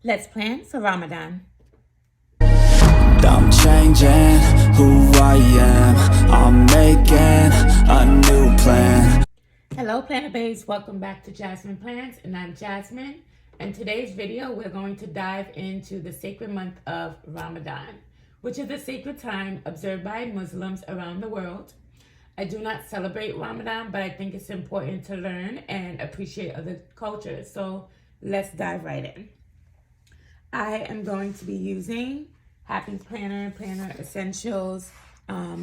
Let's plan for Ramadan. I'm changing who I am. I'm making a new plan. Hello Planner Babes, welcome back to Jasmine Plans, and I'm Jasmine. In today's video, we're going to dive into the sacred month of Ramadan, which is a sacred time observed by Muslims around the world. I do not celebrate Ramadan, but I think it's important to learn and appreciate other cultures. So let's dive right in. I am going to be using Happy Planner Essentials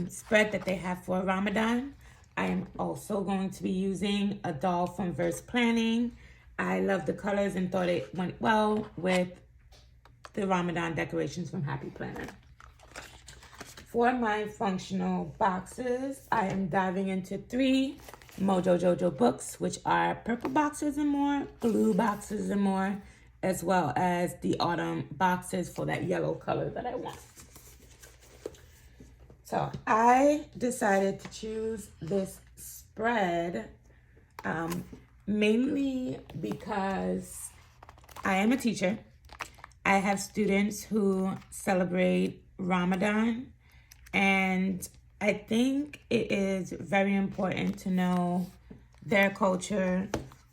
spread that they have for Ramadan. I am also going to be using a doll from Verse Planning. I love the colors and thought it went well with the Ramadan decorations from Happy Planner. For my functional boxes, I am diving into 3 Mojo Jojo books, which are purple boxes and more, blue boxes and more, as well as the autumn boxes for that yellow color that I want. So I decided to choose this spread mainly because I am a teacher. I have students who celebrate Ramadan, and I think it is very important to know their culture,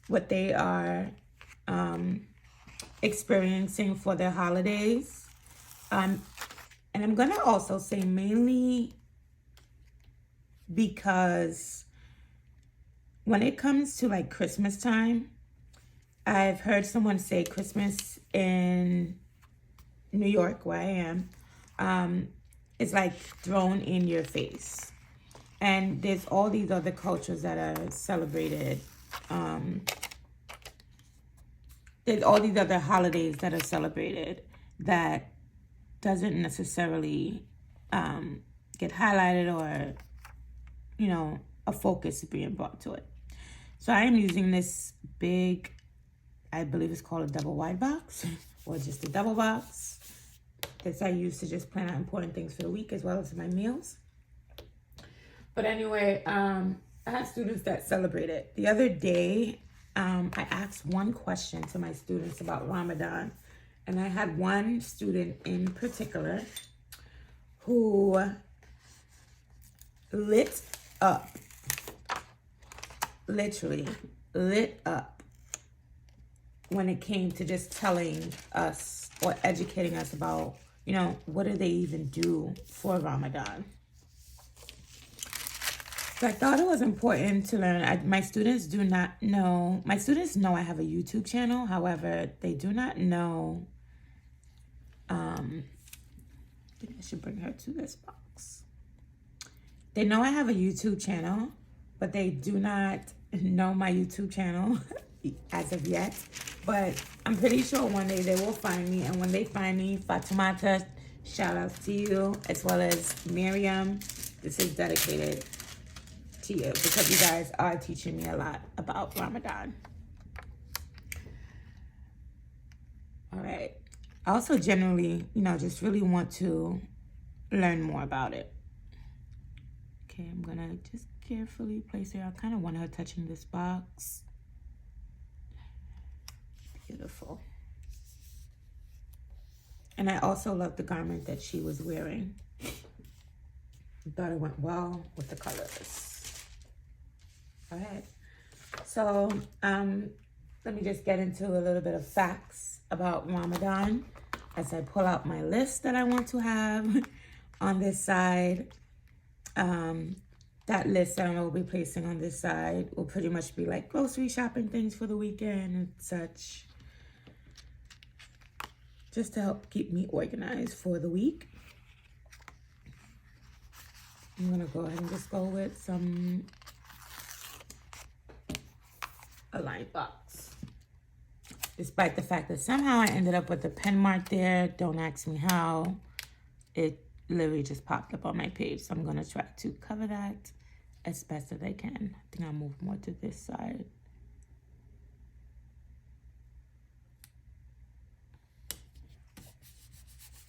what they are experiencing for their holidays. And I'm gonna also say mainly because when it comes to like Christmas time, I've heard someone say Christmas in New York, where I am, is like thrown in your face. And there's all these other cultures that are celebrated. There's all these other holidays that are celebrated that doesn't necessarily get highlighted or, you know, a focus being brought to it. So I am using this big, I believe it's called a double wide box or just a double box. This I use to just plan out important things for the week as well as my meals. But anyway, I have students that celebrate it. The other day, I asked one question to my students about Ramadan, and I had one student in particular who lit up, literally lit up when it came to just telling us or educating us about, you know, what do they even do for Ramadan. So I thought it was important to learn. My students do not know. My students know I have a YouTube channel. However, they do not know. Maybe I should bring her to this box. They know I have a YouTube channel, but they do not know my YouTube channel as of yet. But I'm pretty sure one day they will find me. And when they find me, Fatimata, shout out to you, as well as Miriam. This is dedicated to you because you guys are teaching me a lot about Ramadan. All right. I also generally, you know, just really want to learn more about it. Okay, I'm gonna just carefully place her. I kind of want her touching this box. Beautiful. And I also love the garment that she was wearing. I thought it went well with the colors. All right, so let me just get into a little bit of facts about Ramadan as I pull out my list that I want to have on this side. That list that I will be placing on this side will pretty much be like grocery shopping things for the weekend and such, just to help keep me organized for the week. I'm gonna go ahead and just go with some aligned box. Despite the fact that somehow I ended up with a pen mark there, don't ask me how. It literally just popped up on my page. So I'm gonna try to cover that as best as I can. I think I'll move more to this side.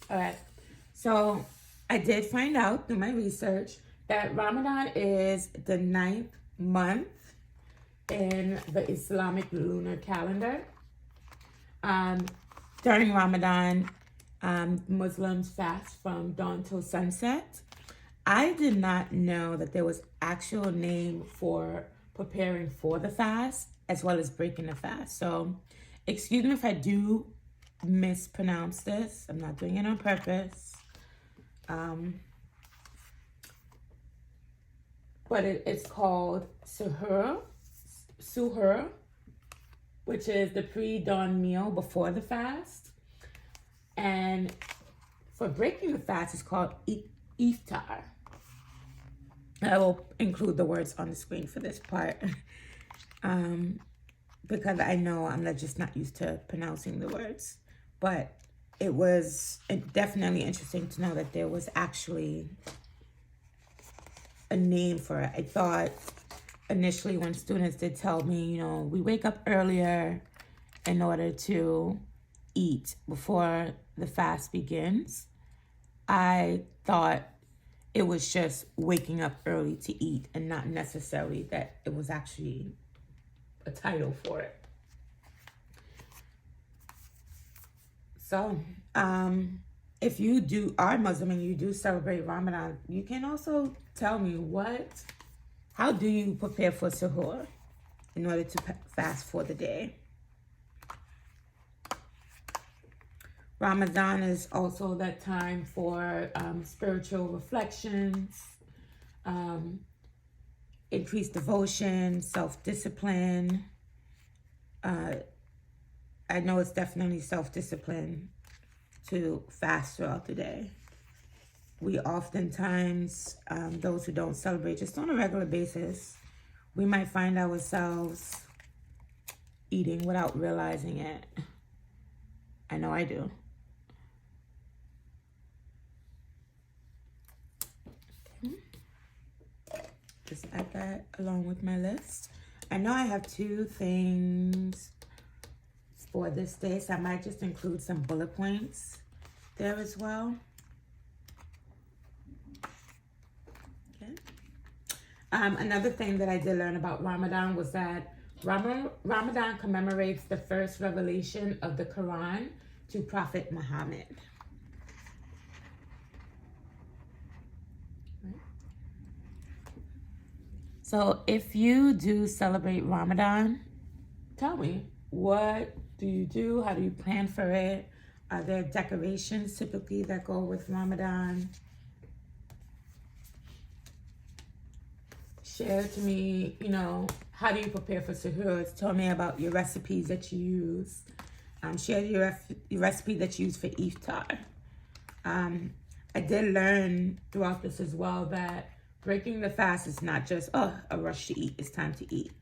All right, so I did find out through my research that Ramadan is the 9th month in the Islamic lunar calendar. during Ramadan, Muslims fast from dawn till sunset. I did not know that there was actual name for preparing for the fast as well as breaking the fast. So excuse me if I do mispronounce this. I'm not doing it on purpose. But it's called suhoor, which is the pre-dawn meal before the fast. And for breaking the fast, it's called iftar. I will include the words on the screen for this part because I know I'm just not used to pronouncing the words. But it was definitely interesting to know that there was actually a name for it. I thought initially when students did tell me, you know, we wake up earlier in order to eat before the fast begins, I thought it was just waking up early to eat and not necessarily that it was actually a title for it. So, if you are Muslim and you do celebrate Ramadan, you can also tell me how do you prepare for suhoor in order to fast for the day? Ramadan is also that time for spiritual reflections, increased devotion, self-discipline. I know it's definitely self-discipline to fast throughout the day. We oftentimes, those who don't celebrate just on a regular basis, we might find ourselves eating without realizing it. I know I do. Just add that along with my list. I know I have 2 things for this day, so I might just include some bullet points there as well. Okay. Another thing that I did learn about Ramadan was that Ramadan commemorates the first revelation of the Quran to Prophet Muhammad. So if you do celebrate Ramadan, tell me, what do you do? How do you plan for it? Are there decorations typically that go with Ramadan? Share to me, you know, how do you prepare for suhoor? Tell me about your recipes that you use. Share your recipe that you use for iftar. I did learn throughout this as well that breaking the fast is not just, a rush to eat. It's time to eat.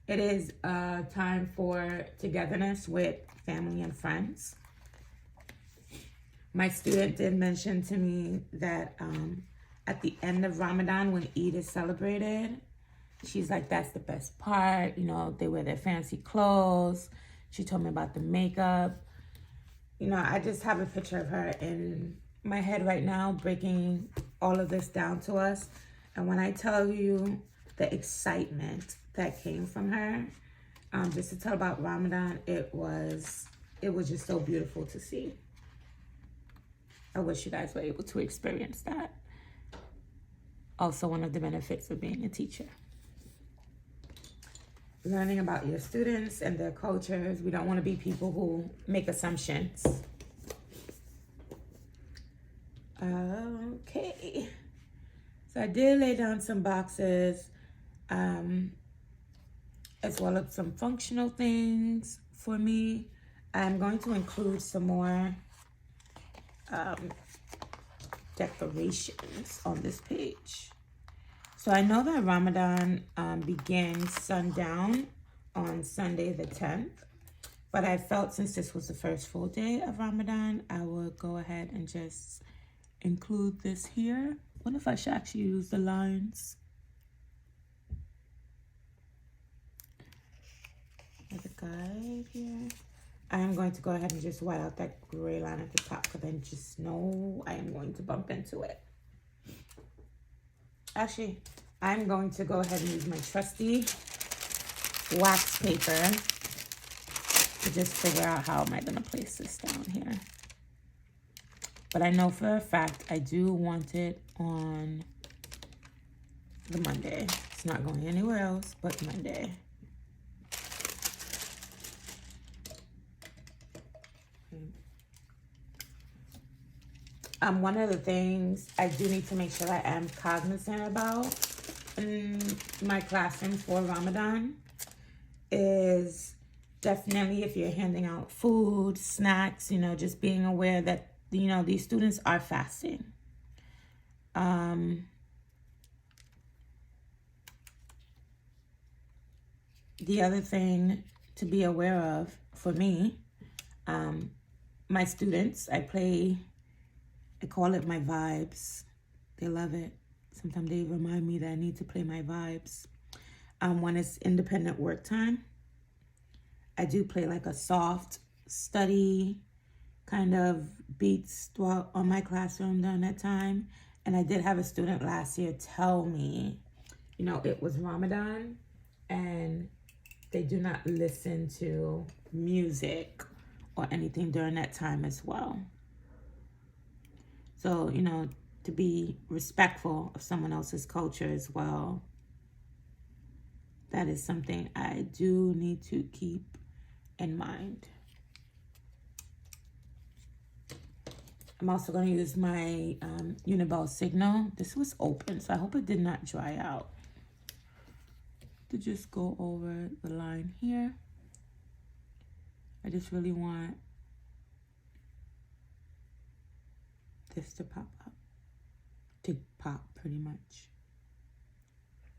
It is a time for togetherness with family and friends. My student did mention to me that at the end of Ramadan, when Eid is celebrated, she's like, that's the best part. You know, they wear their fancy clothes. She told me about the makeup. You know, I just have a picture of her in my head right now, breaking all of this down to us. And when I tell you the excitement that came from her, just to tell about Ramadan, it was just so beautiful to see. I wish you guys were able to experience that. Also, one of the benefits of being a teacher. Learning about your students and their cultures. We don't want to be people who make assumptions. Okay. So I did lay down some boxes, as well as some functional things for me. I'm going to include some more decorations on this page. So I know that Ramadan begins sundown on Sunday the 10th, but I felt since this was the first full day of Ramadan, I would go ahead and just include this here. What if I should actually use the lines? There's a guide here. I am going to go ahead and just white out that gray line at the top because I just know I am going to bump into it. Actually, I'm going to go ahead and use my trusty wax paper to just figure out how am I going to place this down here. But I know for a fact I do want it on the Monday. It's not going anywhere else but Monday. One of the things I do need to make sure I am cognizant about in my classroom for Ramadan is definitely if you're handing out food, snacks, you know, just being aware that, you know, these students are fasting. The other thing to be aware of for me, my students, I call it my vibes. They love it. Sometimes they remind me that I need to play my vibes. When it's independent work time, I do play like a soft study kind of beats throughout on my classroom during that time. And I did have a student last year tell me, you know, it was Ramadan and they do not listen to music or anything during that time as well. So, you know, to be respectful of someone else's culture as well. That is something I do need to keep in mind. I'm also going to use my Uniball signal. This was open, so I hope it did not dry out. To just go over the line here. I just really want this to pop up. To pop pretty much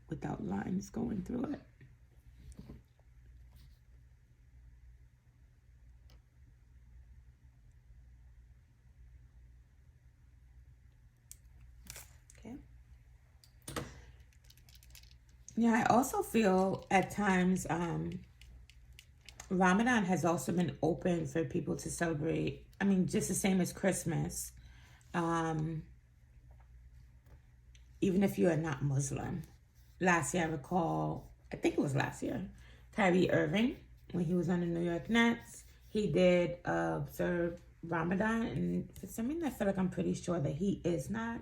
without lines going through it. Okay. Yeah, I also feel at times Ramadan has also been open for people to celebrate. I mean, just the same as Christmas. Even if you are not Muslim. Last year, I recall, I think it was last year, Kyrie Irving, when he was on the New York Nets, he did observe Ramadan. And for some reason, I feel like I'm pretty sure that he is not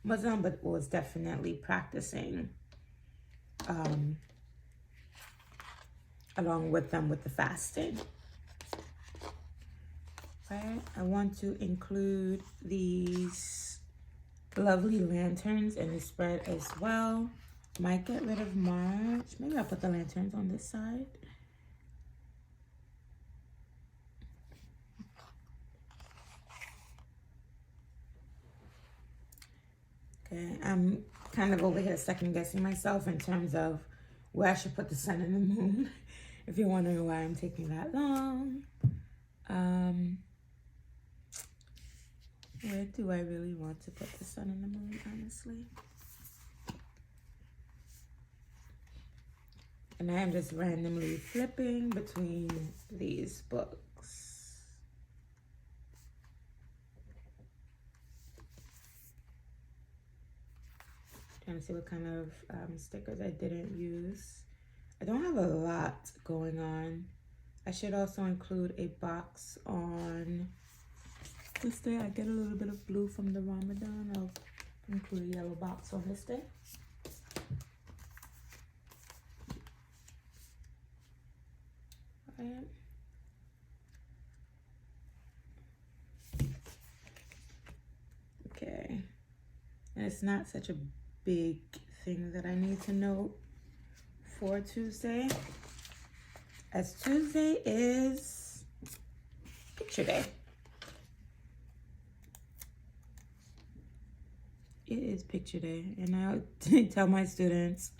Muslim, but was definitely practicing along with them with the fasting. Right? I want to include these lovely lanterns in the spread as well. Might get rid of March. Maybe I'll put the lanterns on this side. Okay, I'm kind of over here second guessing myself in terms of where I should put the sun and the moon. If you're wondering why I'm taking that long. Where do I really want to put the sun and the moon, honestly? And I am just randomly flipping between these books. Trying to see what kind of stickers I didn't use. I don't have a lot going on. I should also include a box on this day. I get a little bit of blue from the Ramadan. I'll include a yellow box on this day. All right. Okay. And it's not such a big thing that I need to note for Tuesday, as Tuesday is picture day. It is picture day, and I tell my students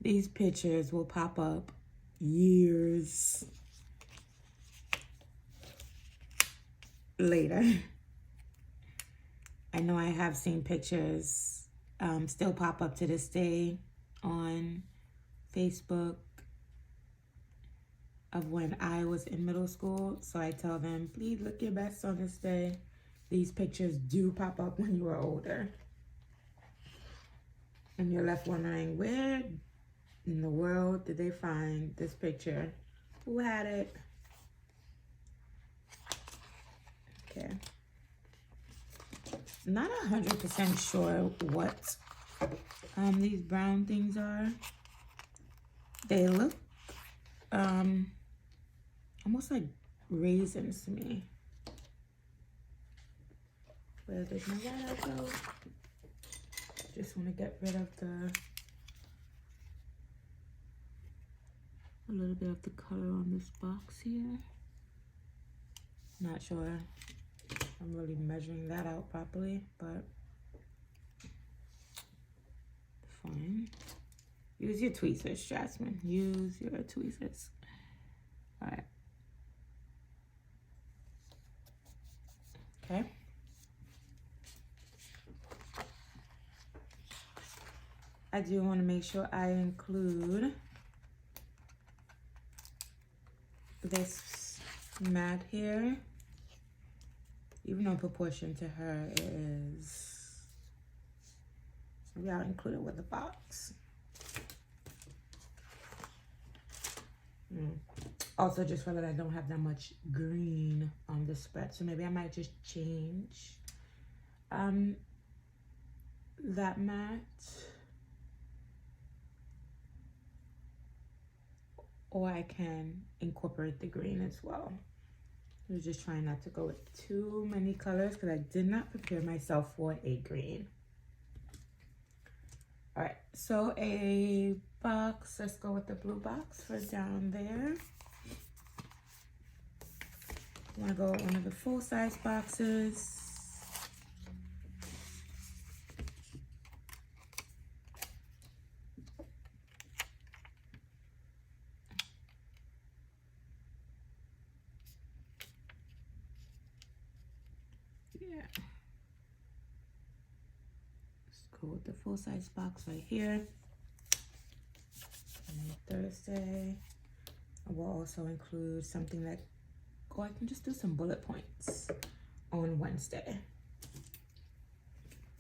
these pictures will pop up years later. I know I have seen pictures still pop up to this day on Facebook of when I was in middle school. So I tell them, please look your best on this day. These pictures do pop up when you are older. And you're left wondering, where in the world did they find this picture? Who had it? Okay. Not 100% sure what these brown things are. They look almost like raisins to me. Where did my light go? Just want to get rid of a little bit of the color on this box here. Not sure I'm really measuring that out properly, but fine. Use your tweezers, Jasmine. Use your tweezers. All right. Okay. I do want to make sure I include this mat here, even though in proportion to her it is, maybe I'll include it with the box. Also, just for that I don't have that much green on the spread, so maybe I might just change that mat, or I can incorporate the green as well. I was just trying not to go with too many colors because I did not prepare myself for a green. All right, so a box, let's go with the blue box for down there. I want to go with one of the full-size boxes. Yeah. Let's go with the full-size box right here. And Thursday, I will also include something that, I can just do some bullet points on Wednesday.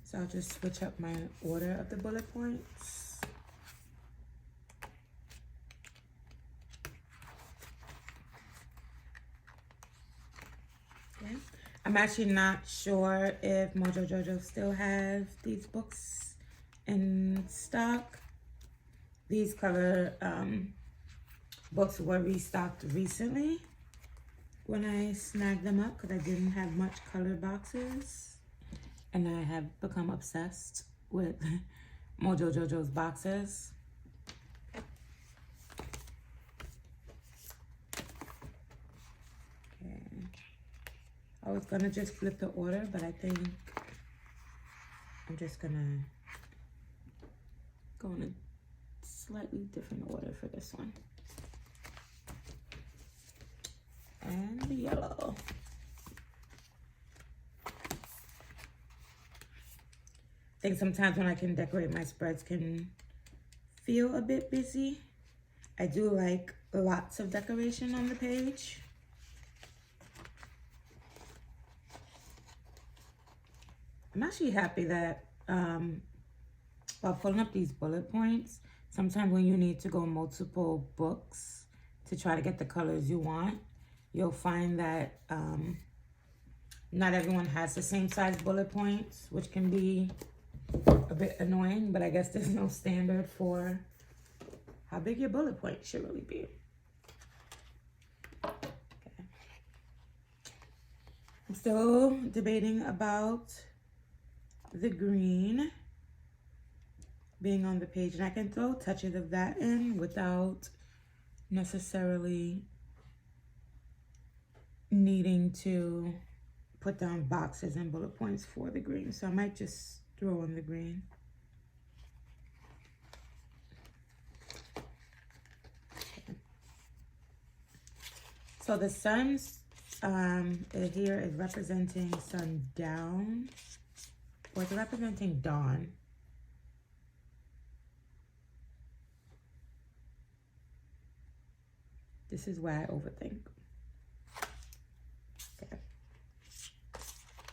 So I'll just switch up my order of the bullet points. Okay. I'm actually not sure if Mojo Jojo still have these books in stock. These color books were restocked recently when I snagged them up because I didn't have much color boxes, and I have become obsessed with Mojo Jojo's boxes. Okay. I was gonna just flip the order, but I think I'm just gonna go in a slightly different order for this one. And the yellow. I think sometimes when I can decorate my spreads can feel a bit busy. I do like lots of decoration on the page. I'm actually happy that while pulling up these bullet points, sometimes when you need to go multiple books to try to get the colors you want, you'll find that not everyone has the same size bullet points, which can be a bit annoying, but I guess there's no standard for how big your bullet point should really be. Okay. I'm still debating about the green being on the page, and I can throw touches of that in without necessarily needing to put down boxes and bullet points for the green. So I might just throw in the green. Okay. So the sun's here is representing sundown, or it's representing dawn. This is where I overthink. Okay.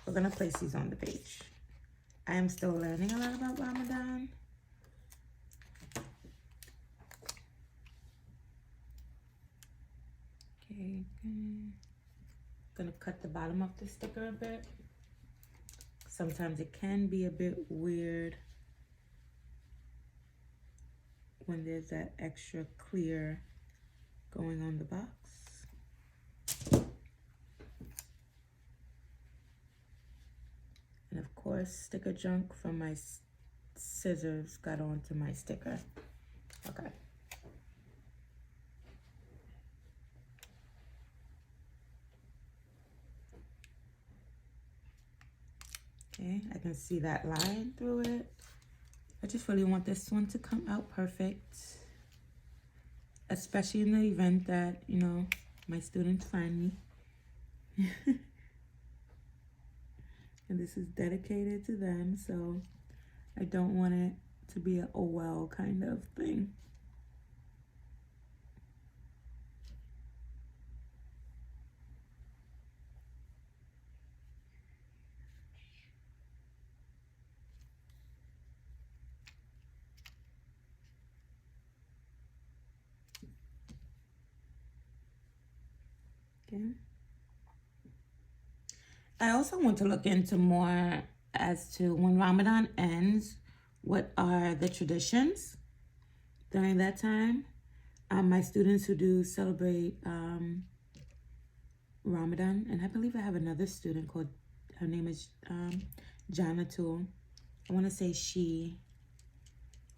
We're gonna place these on the page. I am still learning a lot about Ramadan. Okay, Gonna cut the bottom of the sticker a bit. Sometimes it can be a bit weird when there's that extra clear going on the box. And of course, sticker junk from my scissors got onto my sticker. Okay. Okay, I can see that line through it. I just really want this one to come out perfect, especially in the event that, you know, my students find me. And this is dedicated to them, so I don't want it to be a oh well kind of thing. Okay. I also want to look into more as to when Ramadan ends, what are the traditions during that time. My students who do celebrate Ramadan, and I believe I have another student called, her name is Janatul. I want to say she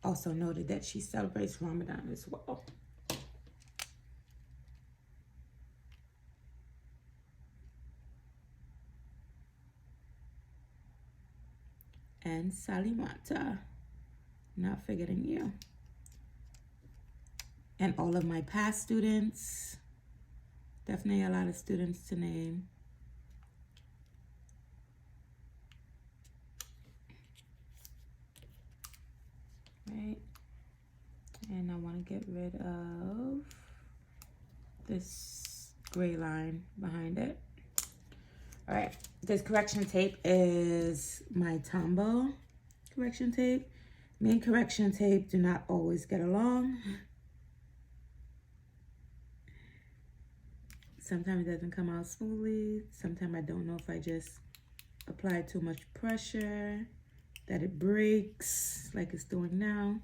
also noted that she celebrates Ramadan as well. And Salimata, not forgetting you. And all of my past students, definitely a lot of students to name. Right, and I want to get rid of this gray line behind it. All right, this correction tape is my Tombow correction tape. Me and correction tape do not always get along. Sometimes it doesn't come out smoothly. Sometimes I don't know if I just apply too much pressure, that it breaks like it's doing now.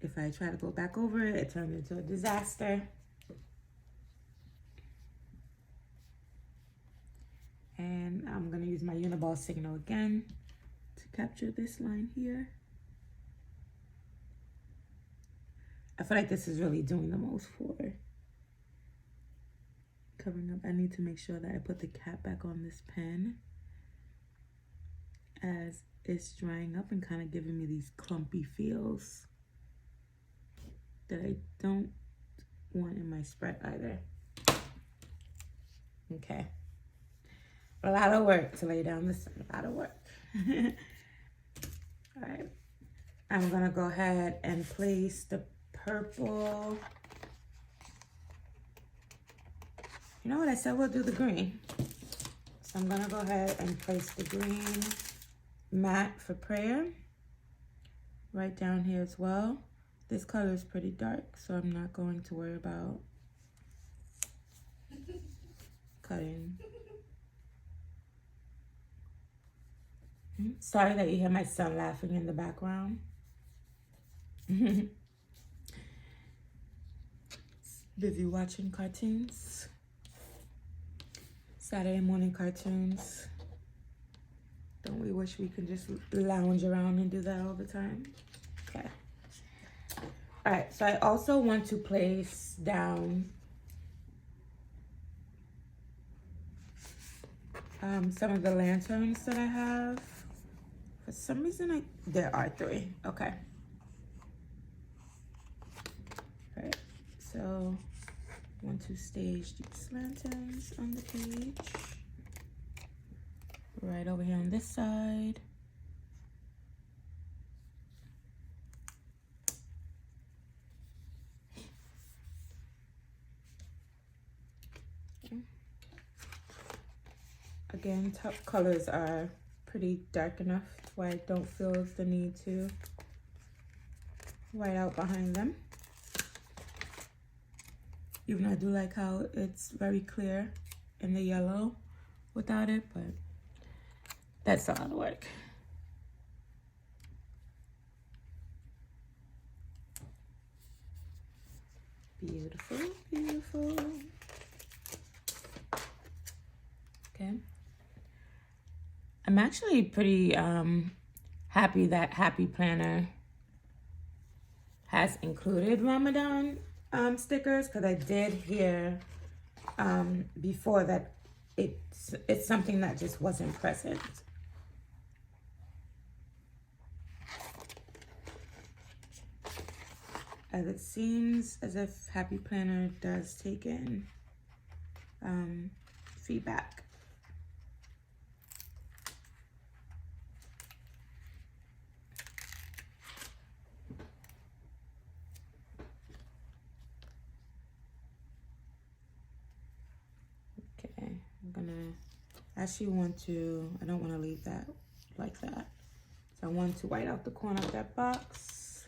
If I try to go back over it, it turns into a disaster. And I'm gonna use my Uniball signal again to capture this line here. I feel like this is really doing the most for covering up. I need to make sure that I put the cap back on this pen as it's drying up and kind of giving me these clumpy feels that I don't want in my spread either. Okay. A lot of work to lay down this, a lot of work. All right. I'm gonna go ahead and place the purple. You know what, I said we'll do the green. So I'm gonna go ahead and place the green mat for prayer right down here as well. This color is pretty dark, so I'm not going to worry about cutting. Sorry that you hear my son laughing in the background. Busy watching cartoons. Saturday morning cartoons. Don't we wish we could just lounge around and do that all the time? Okay. All right, so I also want to place down some of the lanterns that I have. For some reason, there are 3. Okay. All right, so I want to stage these lanterns on the page. Right over here on this side. Okay. Again, top colors are pretty dark enough where I don't feel the need to white out behind them. Even though I do like how it's very clear in the yellow without it, but that's a lot of work. Beautiful, beautiful. Okay. I'm actually pretty happy that Happy Planner has included Ramadan stickers, because I did hear before that it's something that just wasn't present. As it seems as if Happy Planner does take in feedback. Okay, I'm gonna actually I don't want to leave that like that. So I want to white out the corner of that box.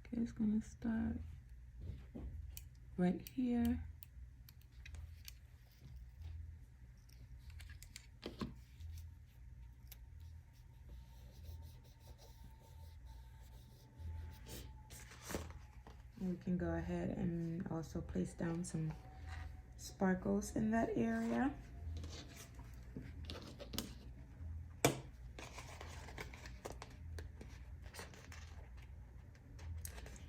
Okay, it's gonna start right here. We can go ahead and also place down some sparkles in that area.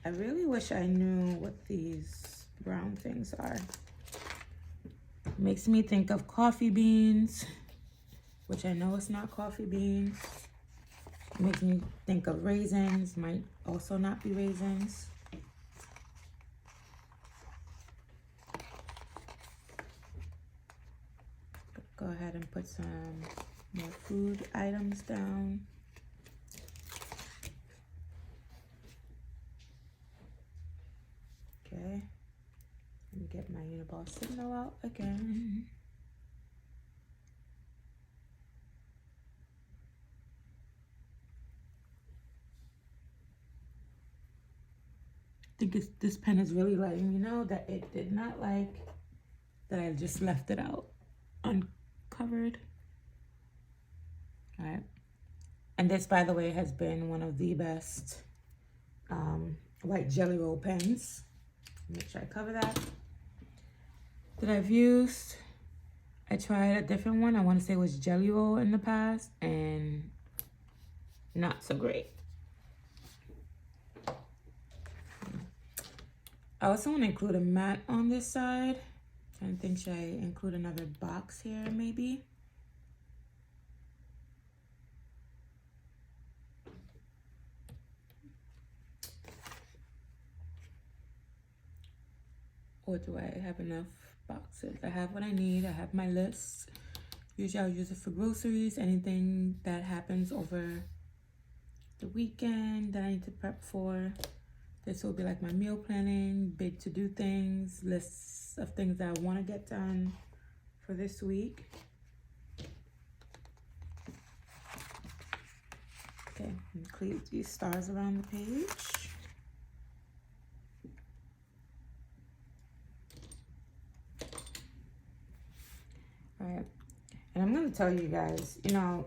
I really wish I knew what these brown things are. Makes me think of coffee beans, which I know it's not coffee beans. It makes me think of raisins, might also not be raisins. Go ahead and put some more food items down. Okay, let me get my Uniball signal out again. I think this pen is really letting me know that it did not like that I just left it out uncovered. All right, and this, by the way, has been one of the best white Jelly Roll pens. Make sure I cover that I've used. I tried a different one. I want to say it was Jelly Roll in the past, and not so great. I also want to include a mat on this side. I think, should I include another box here maybe? Or do I have enough boxes? I have what I need. I have my list. Usually I'll use it for groceries, anything that happens over the weekend that I need to prep for. This will be like my meal planning, big to-do things, lists of things that I want to get done for this week. Okay, include these stars around the page. All right, and I'm going to tell you guys, you know,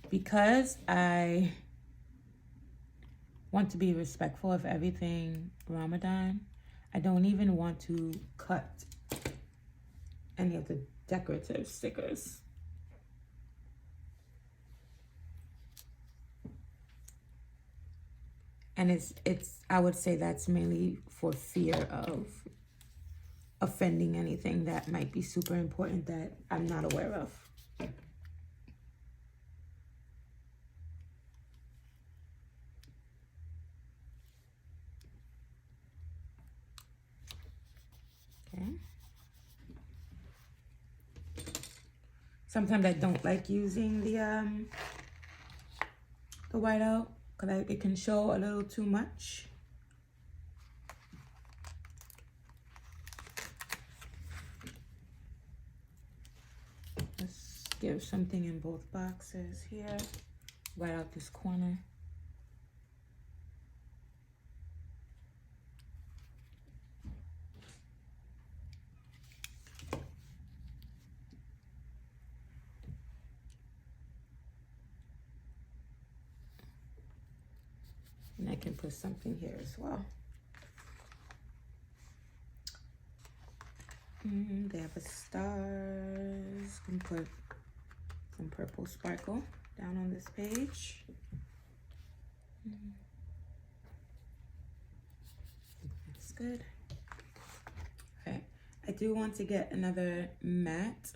because I want to be respectful of everything Ramadan, I don't even want to cut any of the decorative stickers. And it's I would say that's mainly for fear of offending anything that might be super important that I'm not aware of. Okay. Sometimes I don't like using the whiteout because it can show a little too much. Let's give something in both boxes here. White out this corner. I can put something here as well. They have a stars. Can put some purple sparkle down on this page. That's good. Okay, I do want to get another mat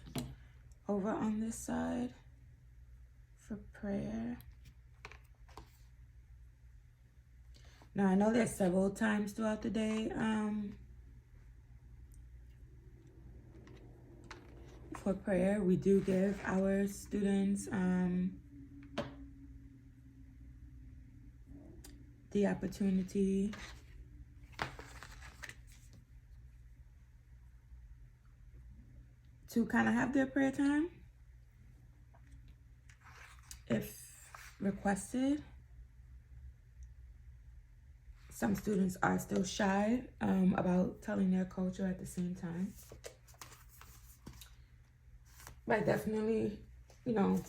over on this side for prayer. Now I know there's several times throughout the day for prayer. We do give our students the opportunity to kind of have their prayer time if requested. Some students are still shy about telling their culture at the same time. But I definitely, you know,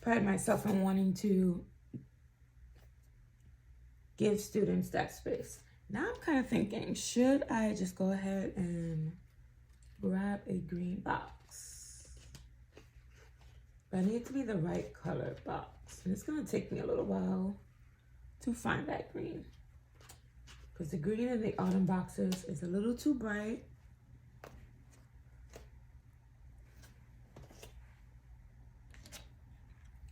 pride myself in wanting to give students that space. Now I'm kind of thinking, should I just go ahead and grab a green box? But I need it to be the right color box. And it's gonna take me a little while to find that green, because the green in the autumn boxes is a little too bright.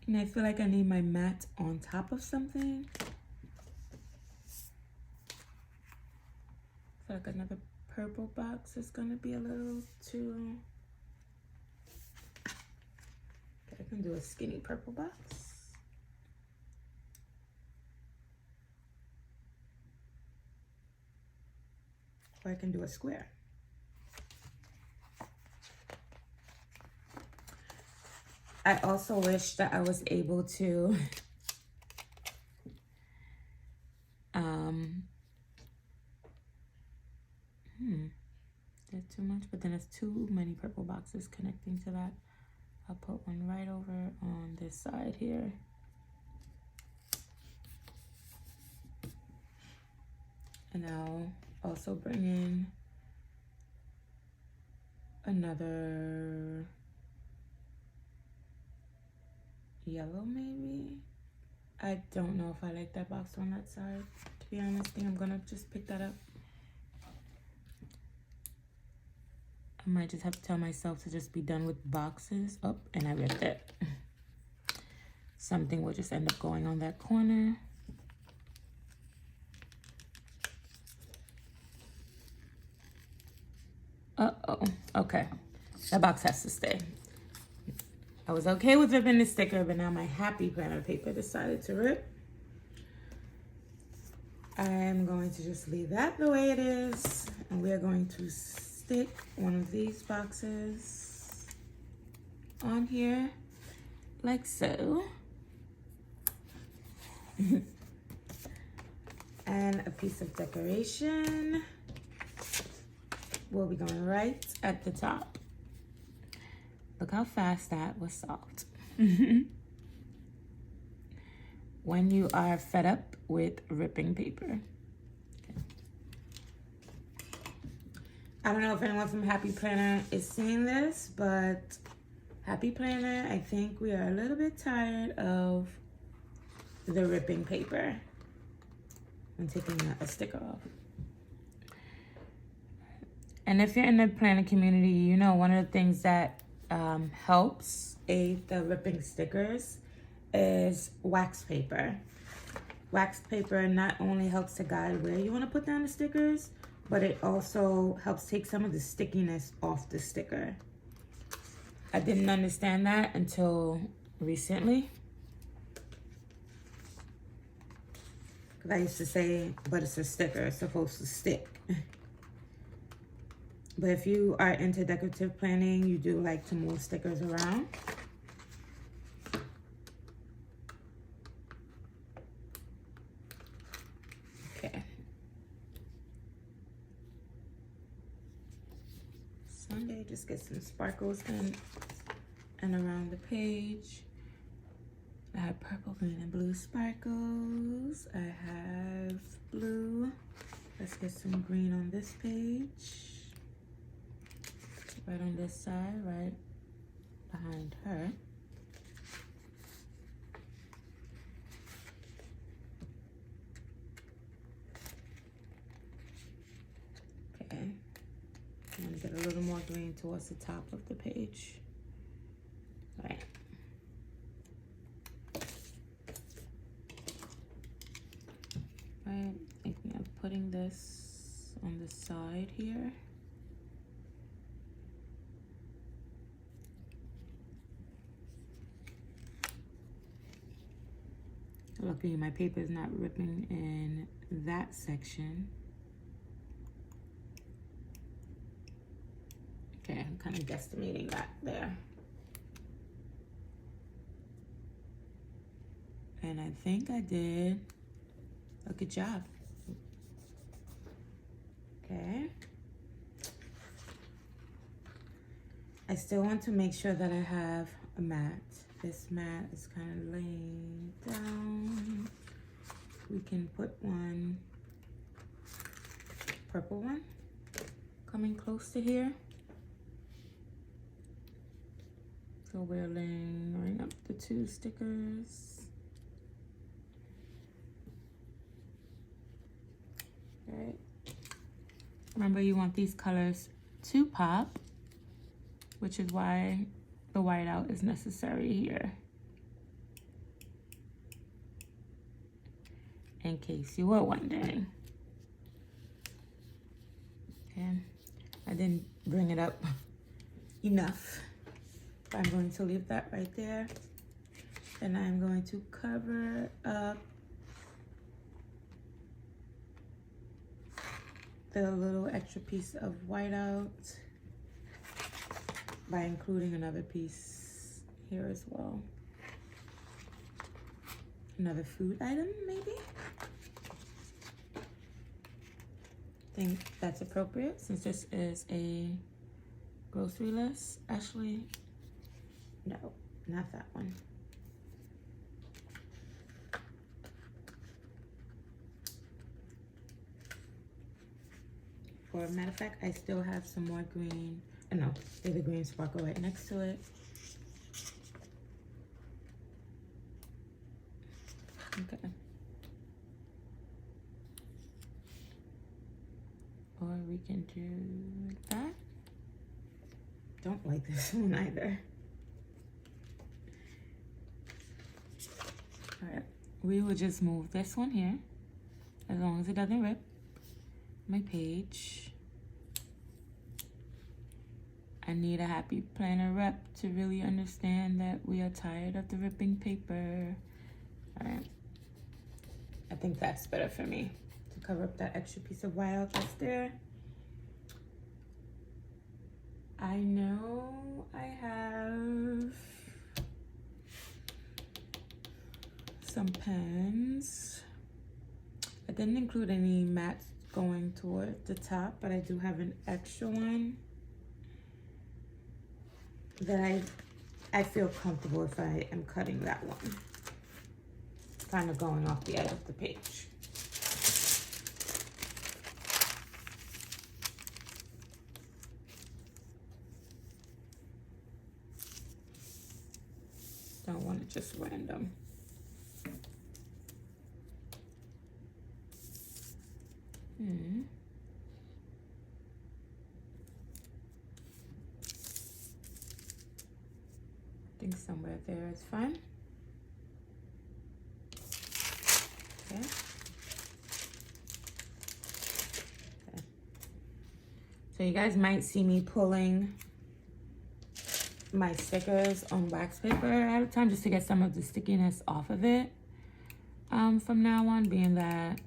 And I feel like I need my mat on top of something. I feel like another purple box is gonna be a little too... Okay, I can do a skinny purple box. Or I can do a square. I also wish that I was able to that's too much, but then it's too many purple boxes connecting to that. I'll put one right over on this side here. And I'll also bring in another yellow maybe. I don't know if I like that box on that side, to be honest. I think I'm gonna just pick that up. I might just have to tell myself to just be done with boxes. Oh, and I ripped it. Something will just end up going on that corner. Uh-oh, okay. That box has to stay. I was okay with ripping the sticker, but now my happy planner paper decided to rip. I'm going to just leave that the way it is, and we're going to stick one of these boxes on here, like so. And a piece of decoration will be going right at the top. Look how fast that was solved. When you are fed up with ripping paper. Okay. I don't know if anyone from Happy Planner is seeing this, but Happy Planner, I think we are a little bit tired of the ripping paper and taking a sticker off. And if you're in the planner community, you know one of the things that helps aid the ripping stickers is wax paper. Wax paper not only helps to guide where you want to put down the stickers, but it also helps take some of the stickiness off the sticker. I didn't understand that until recently. Because I used to say, but it's a sticker, it's supposed to stick. But if you are into decorative planning, you do like to move stickers around. Okay. Sunday, just get some sparkles in and around the page. I I have purple, green, and blue sparkles. I have blue. Let's get some green on this page. Right on this side, right behind her. Okay. And get a little more green towards the top of the page. All right. I'm thinking of putting this on the side here. Luckily my paper is not ripping in that section. Okay, I'm kind of guesstimating that there. And I think I did a good job. Okay. I still want to make sure that I have a mat. This mat is kind of laying down. We can put one purple one coming close to here. So we're laying up the two stickers. Right. Remember, you want these colors to pop, which is why the whiteout is necessary here. In case you were wondering. Okay, I didn't bring it up enough. I'm going to leave that right there. Then I'm going to cover up the little extra piece of whiteout by including another piece here as well. Another food item, maybe? I think that's appropriate since this is a grocery list. Actually, no, not that one. For a matter of fact, I still have some more green. Oh, no, there's a green sparkle right next to it. Okay. Or we can do that. Don't like this one either. All right, we will just move this one here as long as it doesn't rip my page. I need a happy planner rep to really understand that we are tired of the ripping paper. All right, I think that's better for me to cover up that extra piece of whiteout that's there. I know I have some pens. I didn't include any mats going toward the top, but I do have an extra one that I feel comfortable if I am cutting that one. Kind of going off the edge of the page. Don't want it just random. I think somewhere there is fine. Okay. Okay. So you guys might see me pulling my stickers on wax paper at a time just to get some of the stickiness off of it. From now on, being that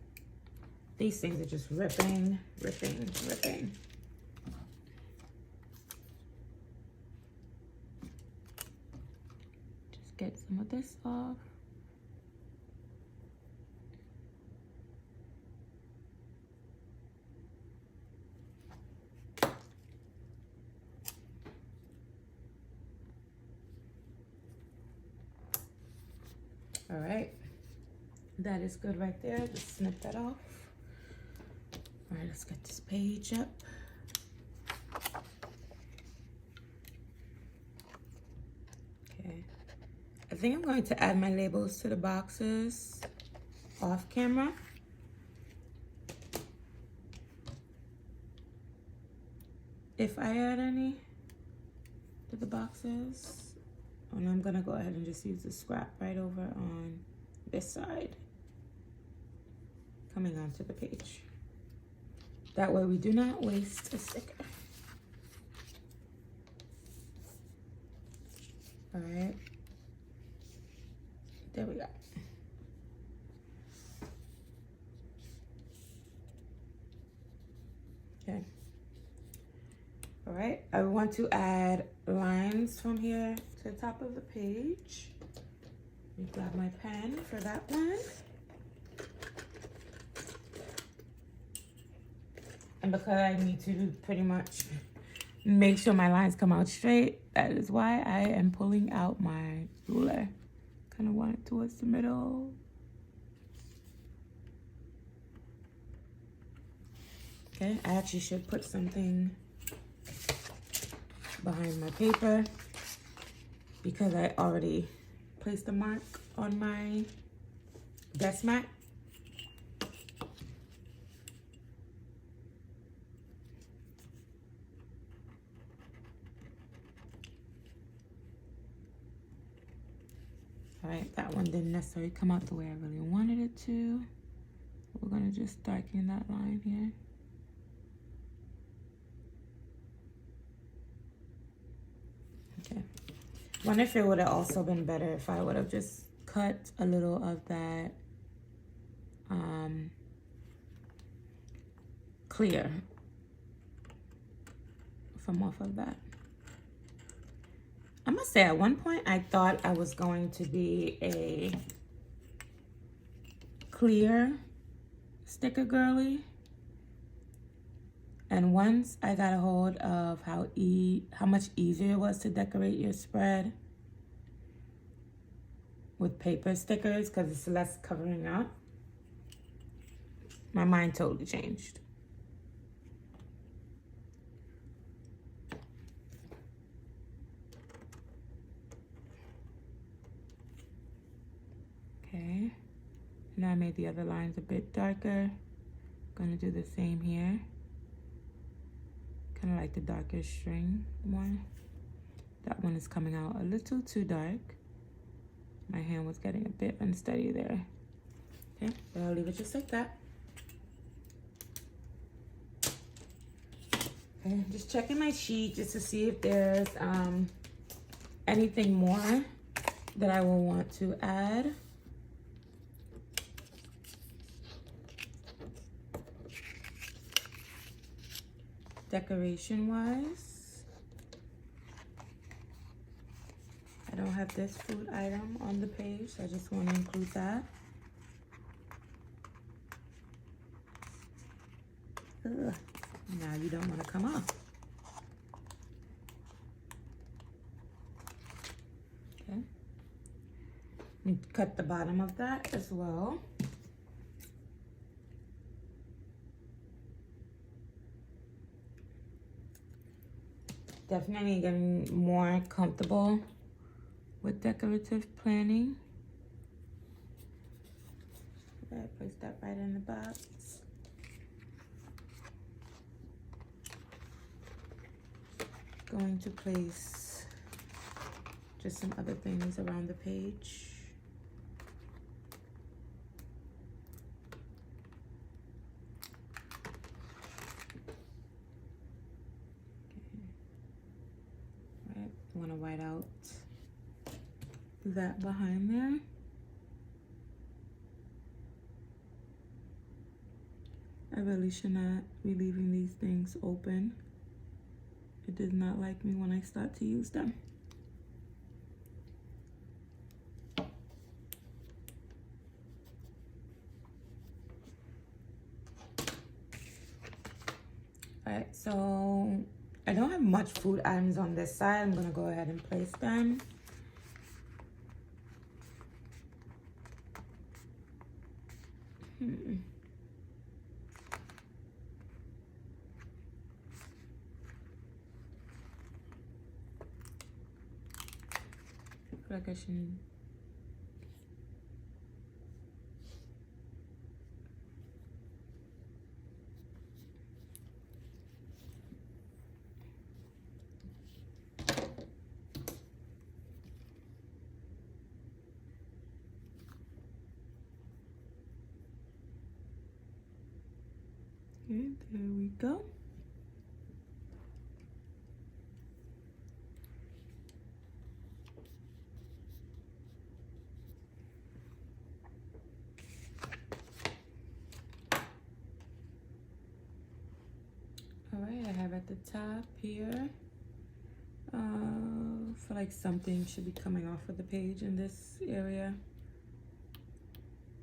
these things are just ripping. Just get some of this off. That is good right there. Just snip that off. All right, let's get this page up. Okay. I think I'm going to add my labels to the boxes off camera. If I add any to the boxes, and I'm gonna go ahead and just use the scrap right over on this side, coming onto the page. That way we do not waste a sticker. All right, there we go. Okay. All right, I want to add lines from here to the top of the page. Let me grab my pen for that one. And because I need to pretty much make sure my lines come out straight, that is why I am pulling out my ruler. Kind of want it towards the middle. Okay, I actually should put something behind my paper because I already placed a mark on my desk mat. All right, that one didn't necessarily come out the way I really wanted it to. We're gonna just darken that line here. Okay. Wonder if it would have also been better if I would have just cut a little of that clear from off of that. I must say, at one point I thought I was going to be a clear sticker girly. And once I got a hold of how much easier it was to decorate your spread with paper stickers because it's less covering up, my mind totally changed. Okay, now I made the other lines a bit darker. Gonna do the same here. Kind of like the darker string one. That one is coming out a little too dark. My hand was getting a bit unsteady there. Okay, but I'll leave it just like that. Okay, just checking my sheet just to see if there's anything more that I will want to add. Decoration wise, I don't have this food item on the page, so I just want to include that. Ugh. Now you don't want to come off. Okay. And cut the bottom of that as well. Definitely getting more comfortable with decorative planning. I place that right in the box. Going to place just some other things around the page. I want to white out that behind there. I really should not be leaving these things open. It does not like me when I start to use them. Alright, so I don't have much food items on this side. I'm gonna go ahead and place them. feel like I should. Okay, there we go. All right, I have at the top here, feel like something should be coming off of the page in this area,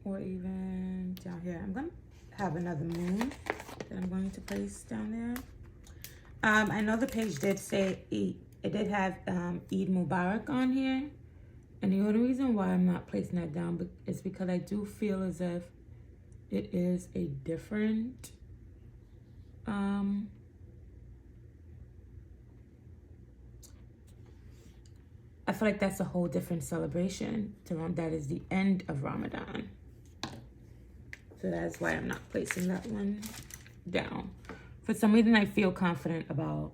or even down here. I'm gonna have another moon that I'm going to place down there. I know the page did say Eid. It did have Eid Mubarak on here, and the only reason why I'm not placing that down is because I do feel as if it is a different I feel like that's a whole different celebration. That is the end of Ramadan. So that's why I'm not placing that one down. For some reason, I feel confident about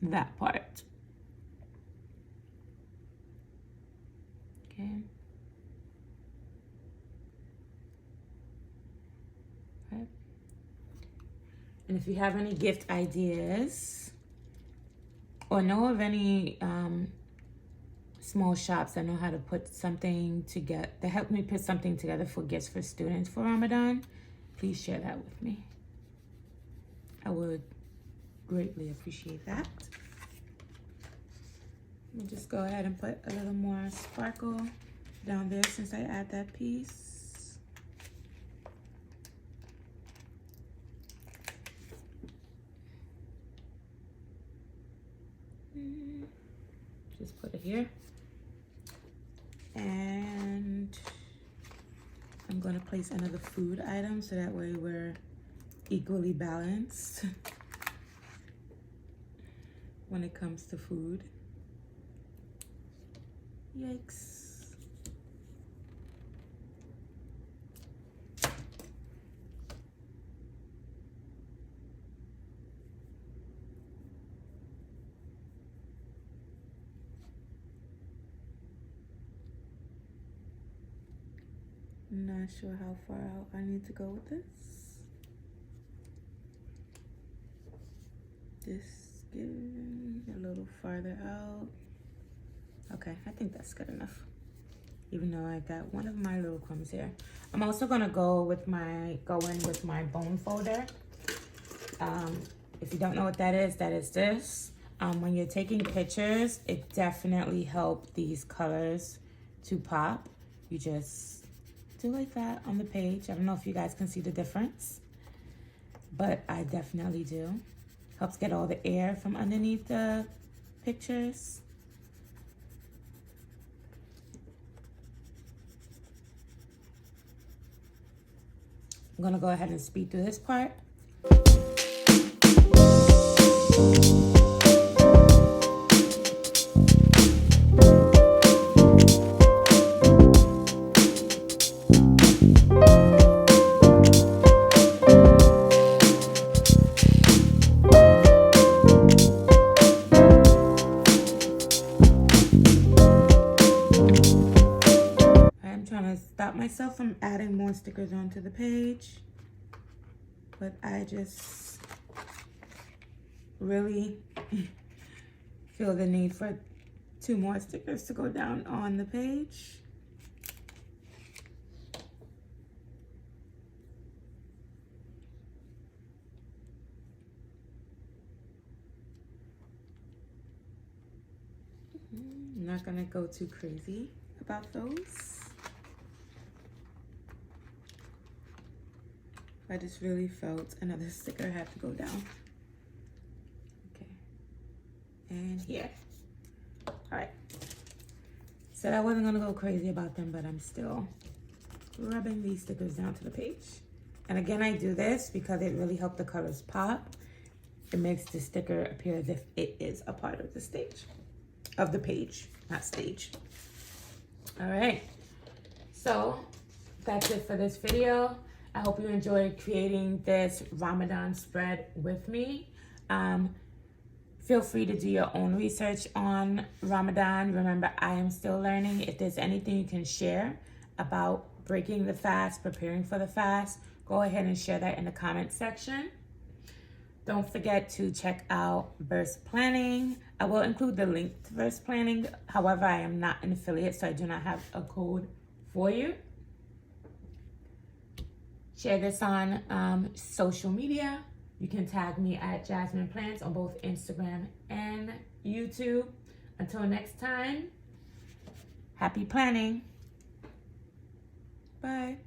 that part. Okay. Right. And if you have any gift ideas or know of any small shops that know how to put something together, that help me put something together for gifts for students for Ramadan, please share that with me. I would greatly appreciate that. We'll just go ahead and put a little more sparkle down there since I add that piece. Just put it here. And I'm going to place another food item so that way we're equally balanced when it comes to food. Yikes. Not sure how far out I need to go with this. Just get a little farther out. Okay, I think that's good enough. Even though I got one of my little crumbs here. I'm also gonna go in with my bone folder. If you don't know what that is this. When you're taking pictures, it definitely helps these colors to pop. You just do like that on the page. I don't know if you guys can see the difference, but I definitely do. Helps get all the air from underneath the pictures. I'm gonna go ahead and speed through this part. Stop myself from adding more stickers onto the page, but I just really feel the need for 2 more stickers to go down on the page. I'm not gonna go too crazy about those. I just really felt another sticker had to go down. Okay, and here. All right. Said I wasn't gonna go crazy about them, but I'm still rubbing these stickers down to the page. And again, I do this because it really helps the colors pop. It makes the sticker appear as if it is a part of the stage, of the page, not stage. All right, so that's it for this video. I hope you enjoyed creating this Ramadan spread with me. Feel free to do your own research on Ramadan. Remember, I am still learning. If there's anything you can share about breaking the fast, preparing for the fast, go ahead and share that in the comment section. Don't forget to check out Verse Planning. I will include the link to Verse Planning. However, I am not an affiliate, so I do not have a code for you. Share this on social media. You can tag me at Jasmine Plants on both Instagram and YouTube. Until next time, happy planning. Bye.